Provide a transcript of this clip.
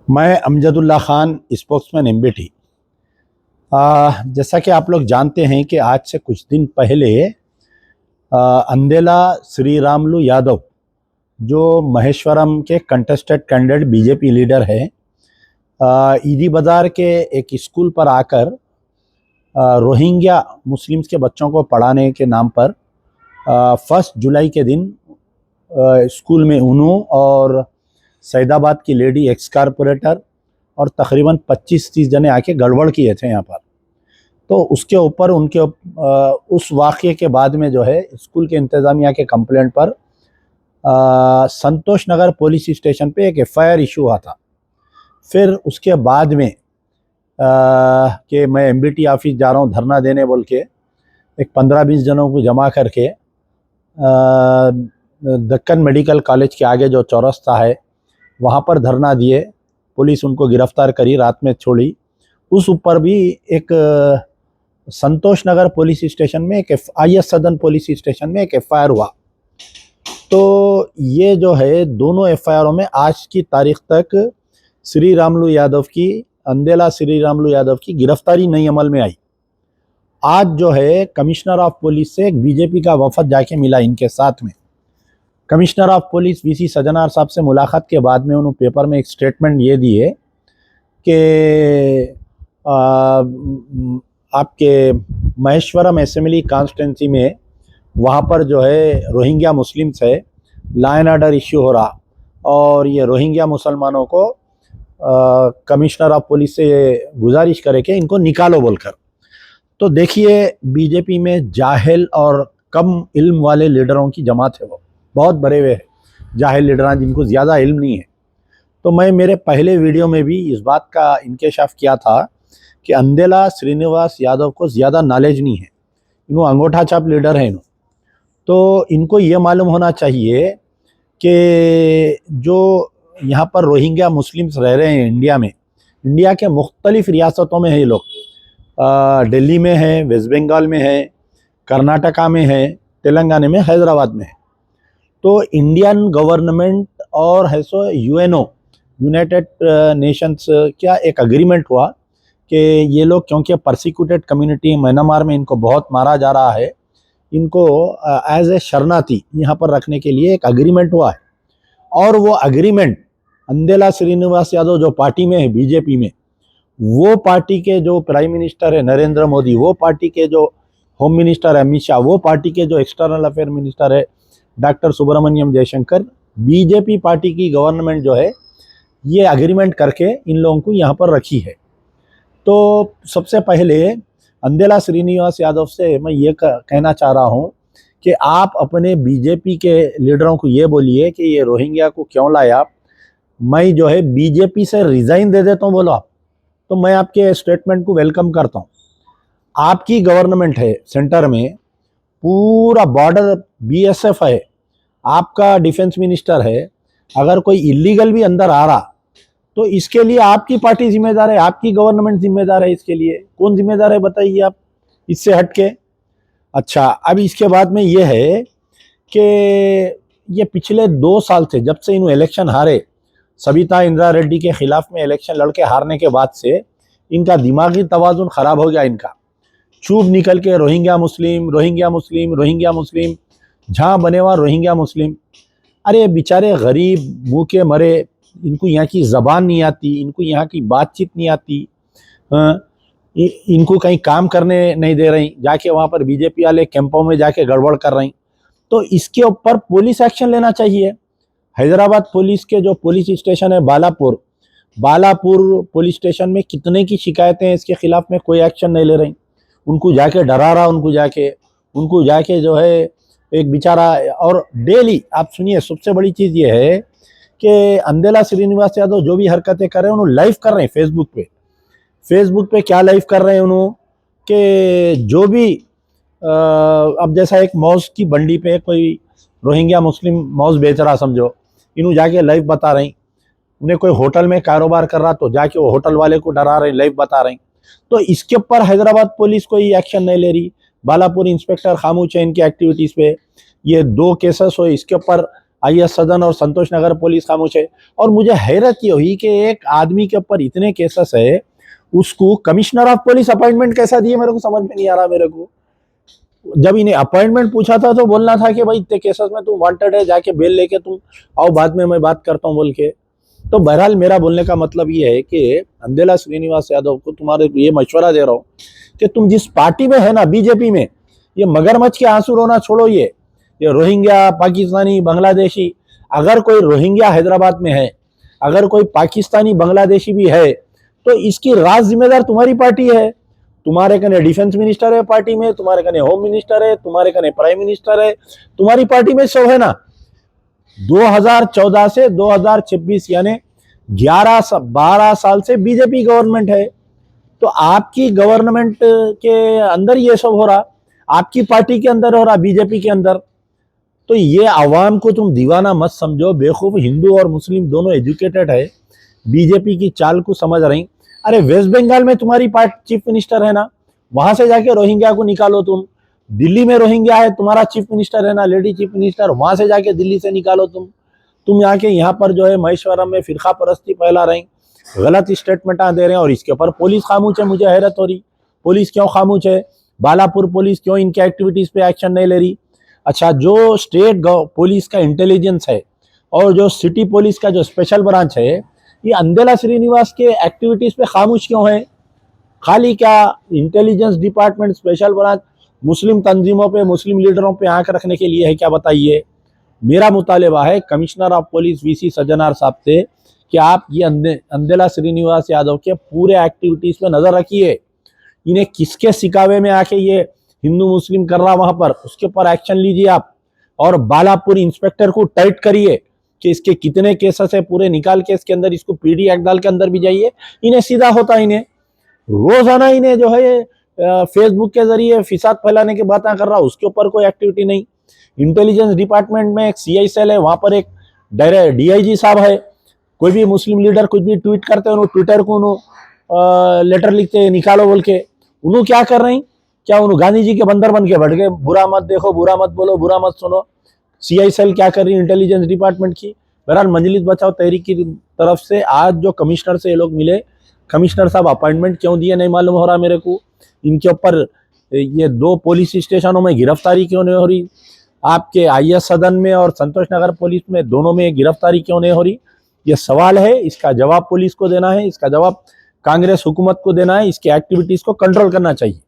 मैं Amjadullah Khan, spokesman MBT. जैसा कि आप लोग जानते हैं कि आज से कुछ दिन पहले अंदेला श्री रामुलु यादव, जो महेश्वरम के कंटेस्टेड कैंडिडेट बीजेपी लीडर है, ईदी बाज़ार के एक स्कूल पर आकर रोहिंग्या मुस्लिम्स के बच्चों को पढ़ाने के नाम पर 1 जुलाई के दिन स्कूल में उन्हों और सैदाबाद की लेडी एक्स कारपोरेटर और तकरीबन 25-30 जने आके गड़बड़ किए थे यहाँ पर। तो उसके ऊपर उस वाक़े के बाद में जो है स्कूल के इंतज़ामिया के कंप्लेंट पर संतोष नगर पुलिस स्टेशन पे एक एफआईआर इशू हुआ था। फिर उसके बाद में कि मैं एमबीटी ऑफिस जा रहा हूँ धरना देने बोल के एक 15-20 जनों को जमा करके दक्कन मेडिकल कॉलेज के आगे जो चौरस्ता है वहाँ पर धरना दिए। पुलिस उनको गिरफ्तार करी, रात में छोड़ी। उस ऊपर भी एक संतोष नगर पुलिस स्टेशन में एक IS सदन पुलिस स्टेशन में एक एफआईआर हुआ। तो ये जो है दोनों एफआईआरों में आज की तारीख तक अंदेला श्री रामुलु यादव की गिरफ्तारी नहीं अमल में आई। आज जो है कमिश्नर ऑफ पुलिस से एक बीजेपी का वफद जाके मिला इनके साथ में। Commissioner of police VC Sajjanar साहब से मुलाकात के बाद में उन्होंने पेपर में एक स्टेटमेंट ये दिए कि आपके महेश्वरम असेंबली कॉन्स्टिट्यूंसी में वहाँ पर जो है रोहिंग्या मुस्लिम्स है, लॉ एंड ऑर्डर इश्यू हो रहा और ये रोहिंग्या मुसलमानों को कमिश्नर ऑफ पुलिस से गुजारिश करे कि इनको निकालो बोलकर। तो देखिए बीजेपी में जाहिल और कम इल्म वाले लीडरों की जमात है, वो बहुत बड़े हुए हैं जाहिल लीडर जिनको ज़्यादा इल्म नहीं है। तो मैं मेरे पहले वीडियो में भी इस बात का इंकेशाफ किया था कि अंदेला श्रीनिवास यादव को ज़्यादा नॉलेज नहीं है, इन्हों अंगूठा छाप लीडर हैं। तो इनको ये मालूम होना चाहिए कि जो यहाँ पर रोहिंग्या मुस्लिम्स रह रहे हैं इंडिया के मुख्तलिफ रियासतों में है ये लोग। दिल्ली में है, वेस्ट बंगाल में है, कर्नाटका में है, तेलंगाना में, हैदराबाद में है। तो इंडियन गवर्नमेंट और है सो UNO यूनाइटेड नेशंस क्या एक एग्रीमेंट हुआ कि ये लोग क्योंकि परसिक्यूटेड कम्युनिटी म्यांमार में इनको बहुत मारा जा रहा है, इनको एज ए शरणार्थी यहाँ पर रखने के लिए एक एग्रीमेंट हुआ है। और वो एग्रीमेंट अंदेला श्रीनिवास यादव जो पार्टी में है बीजेपी में, वो पार्टी के जो प्राइम मिनिस्टर है नरेंद्र मोदी, वो पार्टी के जो होम मिनिस्टर है अमित शाह, वो पार्टी के जो एक्सटर्नल अफेयर मिनिस्टर है doctor Subrahmanyam Jaishankar, BJP party की गवर्नमेंट जो है ये एग्रीमेंट करके इन लोगों को यहाँ पर रखी है। तो सबसे पहले अंदेला श्रीनिवास यादव से मैं ये कहना चाह रहा हूँ कि आप अपने बीजेपी के लीडरों को ये बोलिए कि ये रोहिंग्या को क्यों लाए आप। मैं जो है बीजेपी से रिज़ाइन दे देता हूँ बोलो आप, तो मैं आपके स्टेटमेंट को वेलकम करता हूँ। आपकी गवर्नमेंट है सेंटर में, पूरा बॉर्डर BSF है, आपका डिफेंस मिनिस्टर है। अगर कोई इलीगल भी अंदर आ रहा तो इसके लिए आपकी पार्टी जिम्मेदार है, आपकी गवर्नमेंट जिम्मेदार है। इसके लिए कौन जिम्मेदार है बताइए आप, इससे हट के। अच्छा, अब इसके बाद में ये है कि ये पिछले 2 साल से जब से इन्होंने इलेक्शन हारे, सबिता इंद्रा रेड्डी के खिलाफ में इलेक्शन लड़के हारने के बाद से इनका दिमागी तवाजुन खराब हो गया। इनका चुप निकल के Rohingya Muslim, Rohingya Muslim, Rohingya Muslim, जहाँ बने हुआ रोहिंग्या मुस्लिम। अरे बेचारे गरीब मुँह के मरे, इनको यहाँ की ज़बान नहीं आती, इनको यहाँ की बातचीत नहीं आती, इनको कहीं काम करने नहीं दे रही, जाके वहाँ पर बीजेपी वाले कैंपों में जाके गड़बड़ कर रही। तो इसके ऊपर पुलिस एक्शन लेना चाहिए। हैदराबाद पुलिस के जो पुलिस स्टेशन है बालापुर पुलिस स्टेशन में कितने की शिकायतें हैं इसके खिलाफ में, कोई एक्शन नहीं ले रही। उनको जाके डरा रहा, उनको जाके जो है एक बेचारा। और डेली आप सुनिए, सबसे बड़ी चीज़ ये है कि अंदेला श्रीनिवास यादव जो भी हरकतें कर रहे हैं उन्होंने लाइव कर रहे हैं फेसबुक पे क्या लाइव कर रहे हैं उन्होंने कि जो भी अब जैसा एक मौज की बंडी पे कोई रोहिंग्या मुस्लिम मौज बेच रहा समझो, इन्होंने जाके लाइव बता रही। उन्हें कोई होटल में कारोबार कर रहा तो जाके वो होटल वाले को डरा रहे, लाइव बता रही। तो इसके ऊपर हैदराबाद पुलिस कोई एक्शन नहीं ले रही। बालापुर इंस्पेक्टर खामोश है इनकी एक्टिविटीज़ पे। ये 2 केसेस हो, इसके ऊपर IS सदन और संतोष नगर पुलिस खामोश है। और मुझे हैरत ये हुई कि एक आदमी के ऊपर इतने केसेस है, उसको कमिश्नर ऑफ पुलिस अपॉइंटमेंट कैसा दिए, मेरे को समझ में नहीं आ रहा। मेरे को जब इन्हें अपॉइंटमेंट पूछा था तो बोलना था कि भाई इतने केसेस में तुम वांटेड है, जाके बेल लेके तुम आओ, बाद में मैं बात करता हूँ बोल के। तो बहरहाल मेरा बोलने का मतलब ये है कि अंदेला श्रीनिवास यादव को तुम्हारे ये मशवरा दे रहा हूँ कि तुम जिस पार्टी में है ना, बीजेपी में, ये मगरमच्छ के आंसू रोना छोड़ो। ये रोहिंग्या, पाकिस्तानी, बांग्लादेशी, अगर कोई रोहिंग्या हैदराबाद में है, अगर कोई पाकिस्तानी बांग्लादेशी भी है, तो इसकी राज जिम्मेदार तुम्हारी पार्टी है। तुम्हारे कने डिफेंस मिनिस्टर है पार्टी में, तुम्हारे कने होम मिनिस्टर है, तुम्हारे कने प्राइम मिनिस्टर है, तुम्हारी पार्टी में सब है ना। 2014 से 2026 यानी 12 साल से बीजेपी गवर्नमेंट है। तो आपकी गवर्नमेंट के अंदर ये सब हो रहा, आपकी पार्टी के अंदर हो रहा, बीजेपी के अंदर। तो ये आवाम को तुम दीवाना मत समझो, बेवकूफ। हिंदू और मुस्लिम दोनों एजुकेटेड है, बीजेपी की चाल को समझ रही। अरे वेस्ट बंगाल में तुम्हारी पार्टी चीफ मिनिस्टर है ना, वहां से जाके रोहिंग्या को निकालो तुम। दिल्ली में रोहिंग्या है, तुम्हारा चीफ मिनिस्टर है ना, लेडी चीफ मिनिस्टर, वहां से जाके दिल्ली से निकालो तुम। तुम आके यहाँ पर जो है महेश्वरम में फिरका परस्ती फैला रही, गलत स्टेटमेंट दे रहे हैं, और इसके ऊपर पुलिस खामोश है। मुझे हैरत हो रही, पुलिस क्यों खामोश है? बालापुर पुलिस क्यों इनके एक्टिविटीज पे एक्शन नहीं ले रही? अच्छा, जो स्टेट पुलिस का इंटेलिजेंस है और जो सिटी पुलिस का जो स्पेशल ब्रांच है, ये अंदेला श्रीनिवास के एक्टिविटीज पे खामोश क्यों है? खाली क्या इंटेलिजेंस डिपार्टमेंट, स्पेशल ब्रांच मुस्लिम तंजीमों पे, मुस्लिम लीडरों पे आंख रखने के लिए है क्या, बताइए? मेरा मुतालिबा है commissioner of police VC Sajjanar साहब से कि आप ये अंदेला श्रीनिवास यादव के पूरे एक्टिविटीज पे नजर रखिए। इन्हें किसके सिकावे में आके ये हिंदू मुस्लिम कर रहा वहां पर, उसके ऊपर एक्शन लीजिए आप। और बालापुर इंस्पेक्टर को टाइट करिए कि इसके कितने केसेस है, पूरे निकाल के इसके अंदर इसको PD एक्ट डाल के अंदर भी जाइए। इन्हें सीधा होता, इन्हें रोजाना इन्हें जो है फेसबुक के जरिए फिसाद फैलाने की बातें कर रहा, उसके ऊपर कोई एक्टिविटी नहीं। इंटेलिजेंस डिपार्टमेंट में एक CI सेल है, वहां पर एक DIG साहब है। कोई भी मुस्लिम लीडर कुछ भी ट्वीट करते हैं, ट्विटर को लेटर लिखते हैं निकालो बोल के। उन्होंने क्या कर रही, क्या उन्होंने गांधी जी के बंदर बन के बैठ गए? बुरा मत देखो, बुरा मत बोलो, बुरा मत सुनो। CI सेल क्या कर रही इंटेलिजेंस डिपार्टमेंट की? बहरहाल मजलिस बचाओ तहरीक की तरफ से आज जो कमिश्नर से ये लोग मिले, कमिश्नर साहब अपॉइंटमेंट क्यों दिए नहीं मालूम हो रहा मेरे को। इनके ऊपर ये 2 पुलिस स्टेशनों में गिरफ्तारी क्यों नहीं हो रही? आपके IS सदन में और संतोष नगर पुलिस में, दोनों में गिरफ्तारी क्यों नहीं हो रही? ये सवाल है, इसका जवाब पुलिस को देना है, इसका जवाब कांग्रेस हुकूमत को देना है। इसकी एक्टिविटीज को कंट्रोल करना चाहिए।